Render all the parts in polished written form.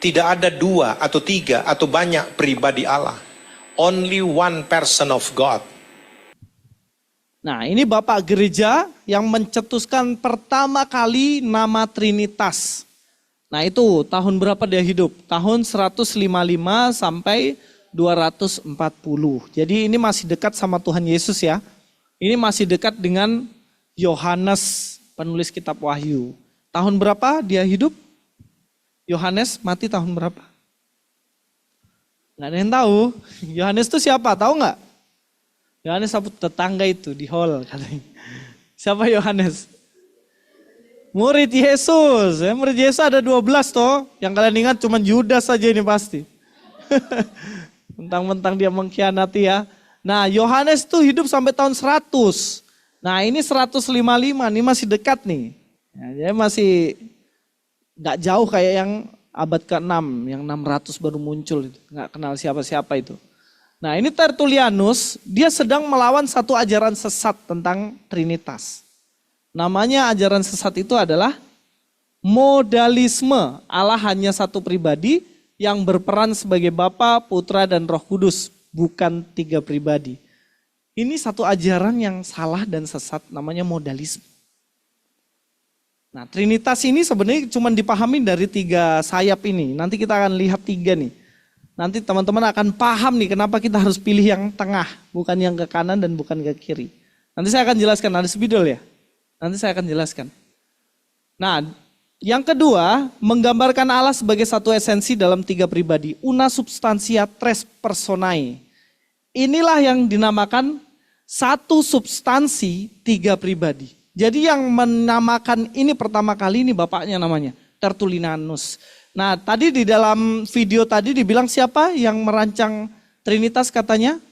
Tidak ada dua atau tiga atau banyak pribadi Allah. Only one person of God. Nah, ini Bapak Gereja yang mencetuskan pertama kali nama Trinitas. Nah, itu tahun berapa dia hidup? Tahun 155 sampai 240. Jadi ini masih dekat sama Tuhan Yesus ya. Ini masih dekat dengan Yohanes, penulis kitab Wahyu. Tahun berapa dia hidup? Yohanes mati tahun berapa? Nggak ada yang tahu. Yohanes itu siapa? Tahu nggak? Yohanes sapu tetangga itu di hall katanya. Siapa Yohanes? Murid Yesus. Murid Yesus ada 12 toh. Yang kalian ingat cuma Yudas saja ini pasti. Mentang-mentang dia mengkhianati ya. Nah, Yohanes tuh hidup sampai tahun 100. Nah, ini 155, ini masih dekat nih. Ya, jadi masih nggak jauh kayak yang abad ke-6, yang 600 baru muncul itu. Nggak kenal siapa-siapa itu. Nah, ini Tertullianus, dia sedang melawan satu ajaran sesat tentang Trinitas. Namanya ajaran sesat itu adalah modalisme. Allah hanya satu pribadi yang berperan sebagai Bapa, Putra, dan Roh Kudus, bukan tiga pribadi. Ini satu ajaran yang salah dan sesat, namanya modalisme. Nah, Trinitas ini sebenarnya cuma dipahami dari tiga sayap ini. Nanti kita akan lihat tiga nih. Nanti teman-teman akan paham nih kenapa kita harus pilih yang tengah, bukan yang ke kanan dan bukan ke kiri. Nanti saya akan jelaskan, ada spidol ya. Nanti saya akan jelaskan. Nah, yang kedua, menggambarkan Allah sebagai satu esensi dalam tiga pribadi. Una substantia tres personae. Inilah yang dinamakan satu substansi tiga pribadi. Jadi yang menamakan ini pertama kali ini bapaknya namanya Tertullianus. Nah, tadi di dalam video tadi dibilang siapa yang merancang Trinitas katanya?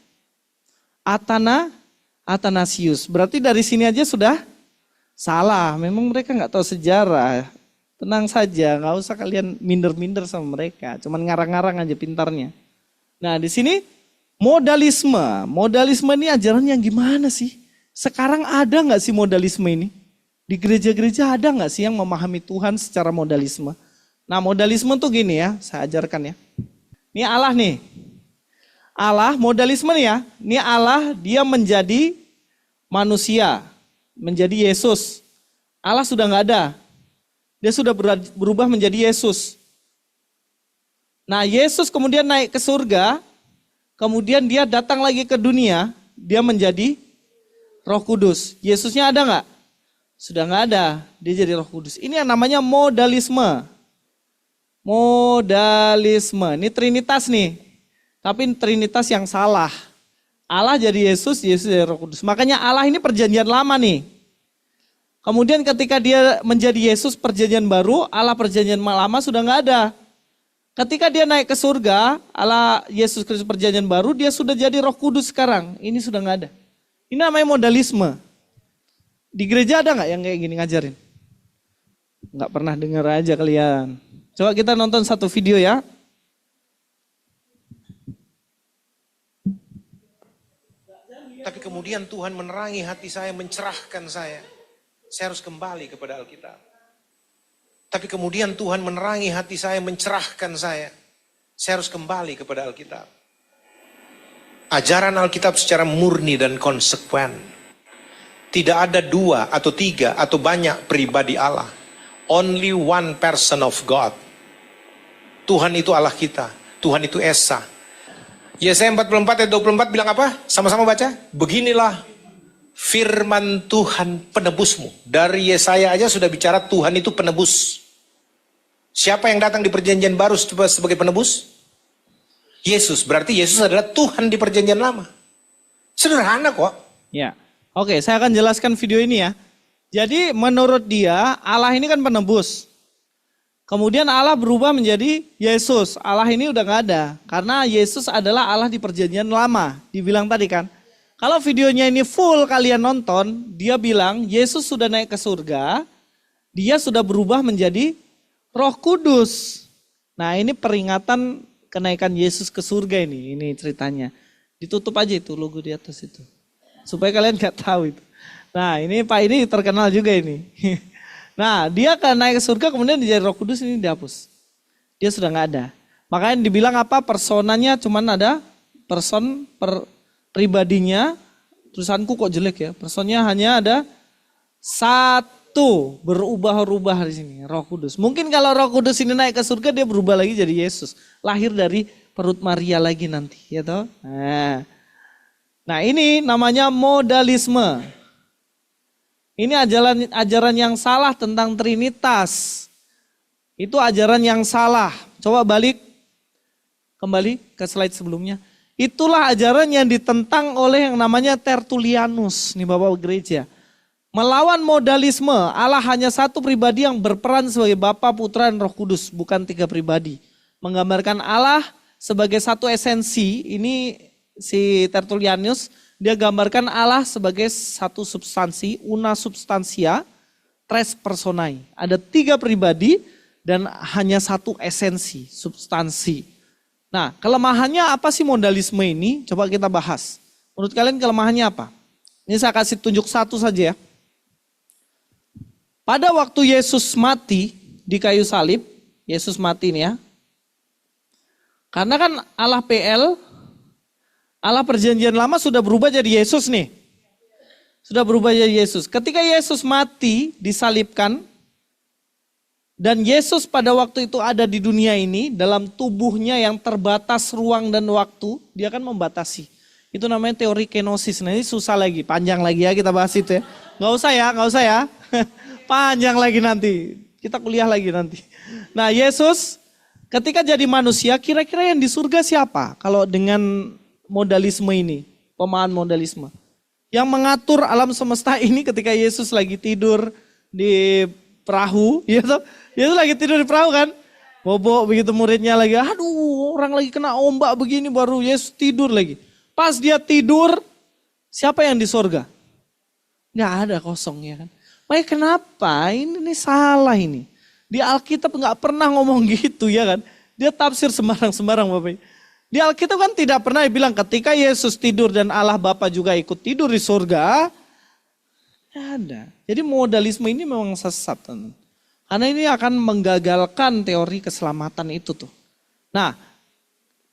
Athanasius. Berarti dari sini aja sudah salah. Memang mereka nggak tahu sejarah. Tenang saja, nggak usah kalian minder-minder sama mereka. Cuman ngarang-ngarang aja pintarnya. Nah, di sini modalisme. Modalisme ini ajaran yang gimana sih? Sekarang ada nggak sih modalisme ini? Di gereja-gereja ada nggak sih yang memahami Tuhan secara modalisme? Nah, modalisme tuh gini ya, saya ajarkan ya. Ini Allah nih. Allah, modalisme nih ya. Ini Allah, dia menjadi manusia. Menjadi Yesus. Allah sudah nggak ada. Dia sudah berubah menjadi Yesus. Nah, Yesus kemudian naik ke surga. Kemudian dia datang lagi ke dunia. Dia menjadi Roh Kudus. Yesusnya ada nggak? Sudah nggak ada. Dia jadi Roh Kudus. Ini yang namanya modalisme. Modalisme. Ini Trinitas nih. Tapi Trinitas yang salah. Allah jadi Yesus, Yesus jadi Roh Kudus. Makanya Allah ini perjanjian lama nih. Kemudian ketika dia menjadi Yesus perjanjian baru, Allah perjanjian lama sudah nggak ada. Ketika dia naik ke surga, Allah Yesus Kristus perjanjian baru, dia sudah jadi Roh Kudus sekarang. Ini sudah nggak ada. Ini namanya modalisme. Di gereja ada nggak yang kayak gini ngajarin? Nggak pernah dengar aja kalian. Coba kita nonton satu video ya. Tapi kemudian Tuhan menerangi hati saya, mencerahkan saya. Saya harus kembali kepada Alkitab. Tapi kemudian Tuhan menerangi hati saya, mencerahkan saya. Saya harus kembali kepada Alkitab. Ajaran Alkitab secara murni dan konsekuen. Tidak ada dua atau tiga atau banyak pribadi Allah. Only one person of God. Tuhan itu Allah kita. Tuhan itu Esa. Yesaya 44 ayat 24 bilang apa? Sama-sama baca. Beginilah firman Tuhan penebusmu. Dari Yesaya aja sudah bicara Tuhan itu penebus. Siapa yang datang di perjanjian baru sebagai penebus? Yesus. Berarti Yesus adalah Tuhan di perjanjian lama. Sederhana kok. Ya. Oke, saya akan jelaskan video ini ya. Jadi menurut dia Allah ini kan penebus. Kemudian Allah berubah menjadi Yesus. Allah ini udah gak ada. Karena Yesus adalah Allah di perjanjian lama. Dibilang tadi kan. Kalau videonya ini full kalian nonton. Dia bilang Yesus sudah naik ke surga. Dia sudah berubah menjadi Roh Kudus. Nah, ini peringatan kenaikan Yesus ke surga ini. Ini ceritanya. Ditutup aja itu logo di atas itu. Supaya kalian gak tahu itu. Nah, ini Pak ini terkenal juga ini. Nah, dia kan naik ke surga kemudian jadi Roh Kudus ini dihapus. dia sudah nggak ada. Makanya dibilang apa? Personanya cuman ada person per pribadinya. Tulisanku kok jelek ya. Personnya hanya ada satu, berubah-ubah di sini, Roh Kudus. Mungkin kalau Roh Kudus ini naik ke surga dia berubah lagi jadi Yesus. Lahir dari perut Maria lagi nanti, ya toh? Nah, ini namanya modalisme. Ini ajaran yang salah tentang Trinitas. Itu ajaran yang salah. Coba kembali ke slide sebelumnya. Itulah ajaran yang ditentang oleh yang namanya Tertullianus, nih Bapak Gereja. Melawan modalisme, Allah hanya satu pribadi yang berperan sebagai Bapa, Putra, dan Roh Kudus, bukan tiga pribadi. Menggambarkan Allah sebagai satu esensi, ini si Tertullianus, dia gambarkan Allah sebagai satu substansi, una substantia, tres personae. Ada tiga pribadi dan hanya satu esensi, substansi. Nah, kelemahannya apa sih modalisme ini? Coba kita bahas. Menurut kalian kelemahannya apa? Ini saya kasih tunjuk satu saja ya. Pada waktu Yesus mati di kayu salib, Yesus mati nih ya. Karena kan Allah PL, Allah perjanjian lama sudah berubah jadi Yesus nih. Sudah berubah jadi Yesus. Ketika Yesus mati, disalibkan, dan Yesus pada waktu itu ada di dunia ini, dalam tubuhnya yang terbatas ruang dan waktu, dia akan membatasi. Itu namanya teori kenosis. Nah ini susah lagi, panjang lagi ya kita bahas itu ya. Nggak usah ya. Panjang lagi nanti, kita kuliah lagi nanti. Nah Yesus ketika jadi manusia, kira-kira yang di surga siapa? Kalau dengan modalisme ini, pemahaman modalisme. Yang mengatur alam semesta ini ketika Yesus lagi tidur di perahu, gitu. Yesus lagi tidur di perahu kan, bobok begitu muridnya lagi, aduh orang lagi kena ombak begini baru Yesus tidur lagi. Pas dia tidur, siapa yang di sorga? Nggak ada, kosong ya kan. Makanya kenapa ini salah ini. Di Alkitab nggak pernah ngomong gitu ya kan. Dia tafsir sembarang-sembarang Bapak. Di Alkitab kan tidak pernah bilang ketika Yesus tidur dan Allah Bapa juga ikut tidur di surga. Nggak ada. Jadi modalisme ini memang sesat teman. Karena ini akan menggagalkan teori keselamatan itu tuh. Nah,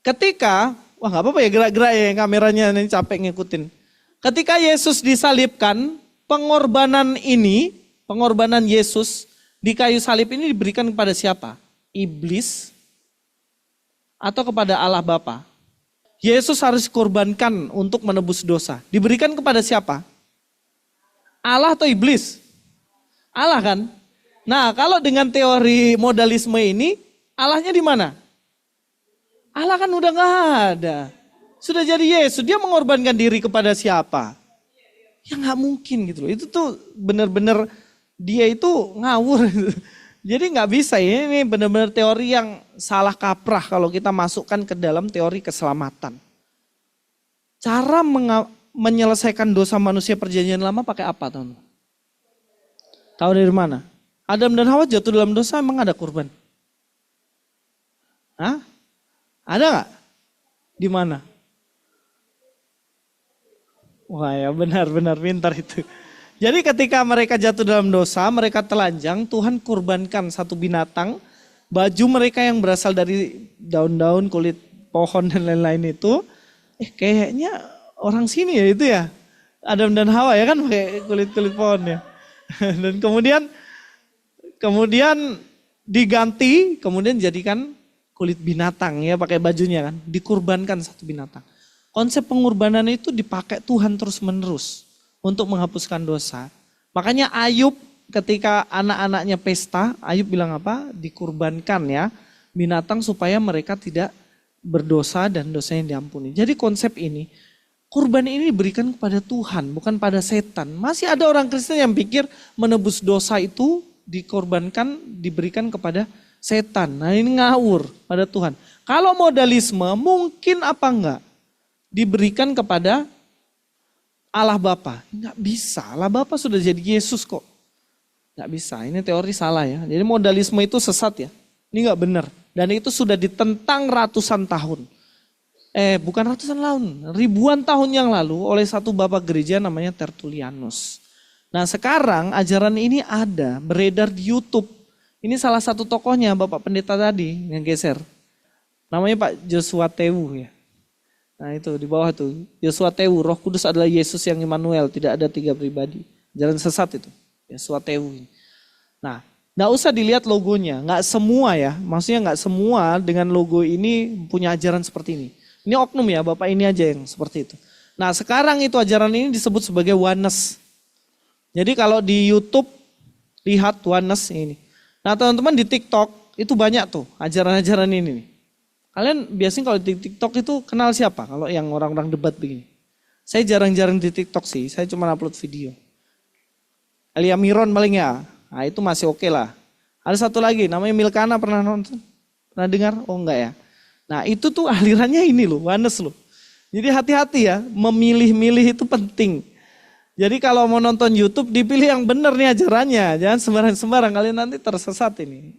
ketika, wah nggak apa-apa ya gerak-gerak ya kameranya ini capek ngikutin. Ketika Yesus disalibkan, pengorbanan Yesus di kayu salib ini diberikan kepada siapa? Iblis atau kepada Allah Bapa? Yesus harus dikorbankan untuk menebus dosa. Diberikan kepada siapa? Allah atau iblis? Allah kan? Nah, kalau dengan teori modalisme ini, Allahnya di mana? Allah kan udah nggak ada. Sudah jadi Yesus, dia mengorbankan diri kepada siapa? Ya nggak mungkin gitu loh. Itu tuh benar-benar dia itu ngawur. Jadi nggak bisa ya, ini benar-benar teori yang salah kaprah kalau kita masukkan ke dalam teori keselamatan. Cara menyelesaikan dosa manusia perjanjian lama pakai apa teman-teman? Tahu dari mana? Adam dan Hawa jatuh dalam dosa, emang ada kurban? Hah? Ada nggak? Di mana? Wah ya benar-benar pintar itu. Jadi ketika mereka jatuh dalam dosa, mereka telanjang, Tuhan kurbankan satu binatang, baju mereka yang berasal dari daun-daun, kulit pohon dan lain-lain itu, kayaknya orang sini ya itu ya. Adam dan Hawa ya kan pakai kulit-kulit pohon ya. Dan kemudian diganti, kemudian jadikan kulit binatang ya pakai bajunya kan. Dikurbankan satu binatang. Konsep pengorbanan itu dipakai Tuhan terus menerus untuk menghapuskan dosa. Makanya Ayub ketika anak-anaknya pesta, Ayub bilang apa? Dikurbankan ya binatang supaya mereka tidak berdosa dan dosanya diampuni. Jadi konsep ini, kurban ini diberikan kepada Tuhan, bukan pada setan. Masih ada orang Kristen yang pikir menebus dosa itu dikorbankan, diberikan kepada setan. Nah ini ngawur pada Tuhan. Kalau modalisme mungkin apa enggak? Diberikan kepada Allah Bapa. Enggak bisa, Allah Bapa sudah jadi Yesus kok. Enggak bisa, ini teori salah ya. Jadi modalisme itu sesat ya. Ini enggak benar. Dan itu sudah ditentang ratusan tahun. Bukan ratusan tahun, ribuan tahun yang lalu oleh satu bapak gereja namanya Tertullianus. Nah sekarang ajaran ini ada, beredar di YouTube. Ini salah satu tokohnya Bapak Pendeta tadi yang geser. Namanya Pak Joshua Tewu ya. Nah itu di bawah tuh. Joshua Tewu, Roh Kudus adalah Yesus yang Immanuel, tidak ada 3 pribadi. Jalan sesat itu. Joshua Tewu ini. Nah, nggak usah dilihat logonya, nggak semua ya. Maksudnya nggak semua dengan logo ini punya ajaran seperti ini. Ini oknum ya, Bapak ini aja yang seperti itu. Nah sekarang itu ajaran ini disebut sebagai oneness. Jadi kalau di YouTube lihat oneness ini. Nah teman-teman di TikTok itu banyak tuh ajaran-ajaran ini nih. Kalian biasanya kalau di TikTok itu kenal siapa? Kalau yang orang-orang debat begini. Saya jarang-jarang di TikTok sih, saya cuma upload video. Elia Miron paling ya, nah itu masih oke lah. Ada satu lagi namanya Milkana, pernah nonton? Pernah dengar? Oh enggak ya. Nah itu tuh alirannya ini loh, oneness loh. Jadi hati-hati ya, memilih-milih itu penting. Jadi kalau mau nonton YouTube dipilih yang benar nih ajarannya, jangan sembarang-sembarang, kalian nanti tersesat ini.